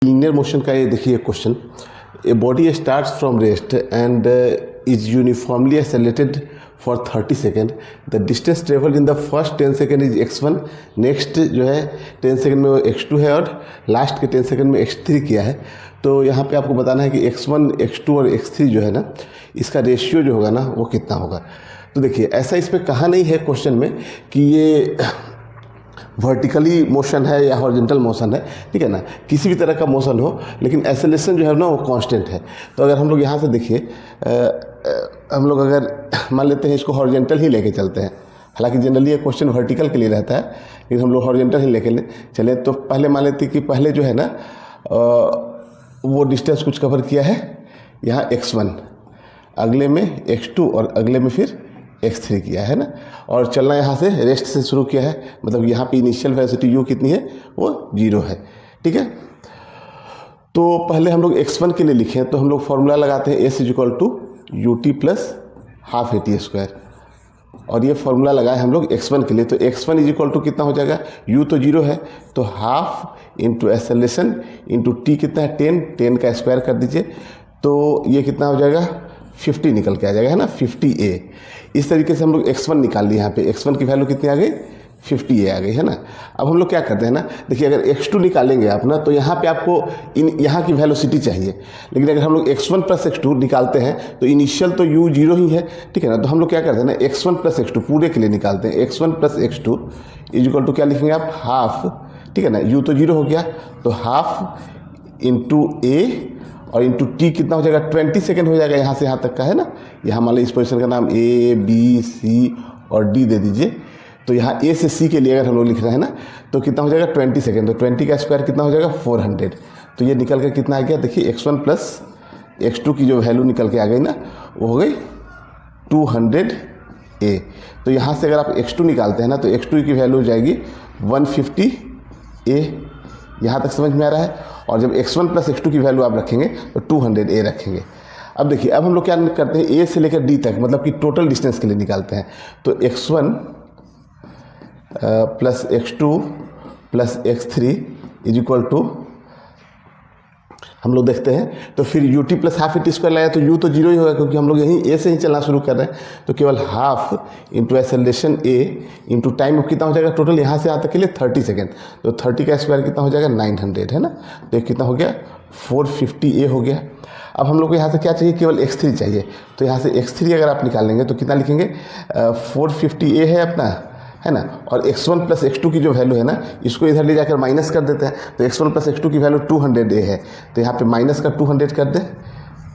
Linear motion का ये देखिए question, a body starts from rest and is uniformly accelerated for 30 second, the distance travelled in the first 10 second is x1, next जो है 10 second में वो x2 है और लास्ट के 10 सेकेंड में x3 किया है। तो यहाँ पे आपको बताना है कि x1, x2 और x3 जो है ना, इसका रेशियो जो होगा ना वो कितना होगा। तो देखिए ऐसा इसमें कहा नहीं है क्वेश्चन में कि ये वर्टिकली मोशन है या हॉरिजॉन्टल मोशन है, ठीक है ना, किसी भी तरह का मोशन हो, लेकिन एक्सेलरेशन जो है ना वो कांस्टेंट है। तो अगर हम लोग यहाँ से देखिए, हम लोग अगर मान लेते हैं इसको हॉरिजॉन्टल ही लेके चलते हैं, हालांकि जनरली ये क्वेश्चन वर्टिकल के लिए रहता है, लेकिन हम लोग हॉरिजॉन्टल ही लेके चले। तो पहले मान लेते हैं कि पहले जो है ना वो डिस्टेंस कुछ कवर किया है यहाँ x1, अगले में x2 और अगले में फिर x3 किया है ना, और चलना यहाँ से रेस्ट से शुरू किया है, मतलब यहाँ पे इनिशियल वेलोसिटी u कितनी है वो 0 है, ठीक है। तो पहले हम लोग x1 के लिए लिखें तो हम लोग फॉर्मूला लगाते हैं s = ut plus half at², और ये फॉर्मूला लगाए हम लोग x1 के लिए। तो x1 = कितना हो जाएगा, u तो 0 है, तो half into acceleration into t कितना है 10 का स्क्वायर कर दीजिए, तो ये कितना हो जाएगा 50 निकल के आ जाएगा, है ना, 50a। इस तरीके से हम लोग x1 निकाल लिए, यहाँ पे x1 की वैल्यू कितनी आ गई 50a आ गई, है ना। अब हम लोग क्या करते हैं ना, देखिए अगर x2 निकालेंगे आप ना, तो यहाँ पे आपको यहाँ की वेलोसिटी चाहिए, लेकिन अगर हम लोग x1 प्लस x2 निकालते हैं तो इनिशियल तो u 0 ही है, ठीक है ना। तो हम लोग क्या करते हैं ना, x1 प्लस x2 पूरे के लिए निकालते हैं, x1 प्लस x2 = क्या लिखेंगे आप, हाफ, ठीक है ना, u तो 0 हो गया, तो हाफ इंटू a और इंटू टी कितना हो जाएगा 20 सेकेंड हो जाएगा यहाँ से यहाँ तक का, है ना। यहाँ मान लीजिए इस पोजीशन का नाम A, B, C और D दे दीजिए। तो यहाँ A से C के लिए अगर हम लोग लिख रहे हैं ना, तो कितना हो जाएगा 20 सेकेंड, तो 20 का स्क्वायर कितना हो जाएगा 400। तो ये निकल कर कितना आ गया, देखिए x1 प्लस x2 की जो वैल्यू निकल के आ गई ना, वो हो गई 200a। तो यहाँ से अगर आप x2 निकालते हैं ना, तो x2 की वैल्यू हो जाएगी 150a। यहाँ तक समझ में आ रहा है। और जब x1 प्लस x2 की वैल्यू आप रखेंगे तो 200a रखेंगे। अब देखिए, अब हम लोग क्या करते हैं, a से लेकर d तक, मतलब कि टोटल डिस्टेंस के लिए निकालते हैं। तो x1 plus x2 plus x3 = हम लोग देखते हैं, तो फिर ut प्लस हाफ at² लाया तो u तो 0 ही होगा, क्योंकि हम लोग यहीं a से ही चलना शुरू कर रहे हैं। तो केवल half into acceleration a into time कितना हो जाएगा टोटल यहाँ से यहाँ तक के लिए 30 सेकेंड, तो 30 का स्क्वायर कितना हो जाएगा 900, है ना। तो ये कितना हो गया 450a हो गया। अब हम लोग को यहाँ से क्या चाहिए, केवल x3 चाहिए। तो यहाँ से x3 अगर आप निकालेंगे तो कितना लिखेंगे, 450a है अपना, है ना, और x1 प्लस x2 की जो वैल्यू है ना, इसको इधर ले जाकर माइनस कर देते हैं। तो x1 प्लस x2 की वैल्यू 200a है, तो यहाँ पे माइनस का 200 कर दें,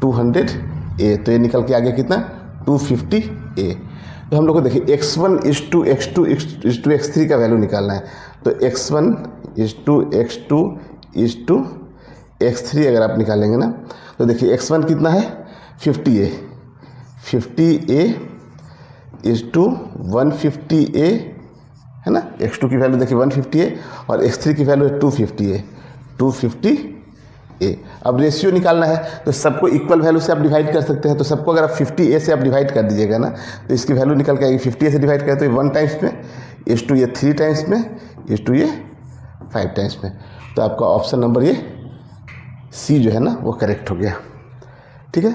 200a, तो ये निकल के आ गया कितना 250a। तो हम लोग को देखिए x1 = x3 का वैल्यू निकालना है। तो x1 = x3 अगर आप निकालेंगे ना, तो देखिए x1 कितना है 50a, 50a = 150a, है ना। x2 की वैल्यू देखिए 150a और x3 की वैल्यू है 250a। अब रेशियो निकालना है, तो सबको इक्वल वैल्यू से आप डिवाइड कर सकते हैं। तो सबको अगर आप 50a से आप डिवाइड कर दीजिएगा ना, तो इसकी वैल्यू निकल के आएगी, 50a से डिवाइड करें तो ये 1 टाइम्स में, ये 3 टाइम्स में, ये 5 टाइम्स में। तो आपका ऑप्शन नंबर ये C जो है ना वो करेक्ट हो गया, ठीक है।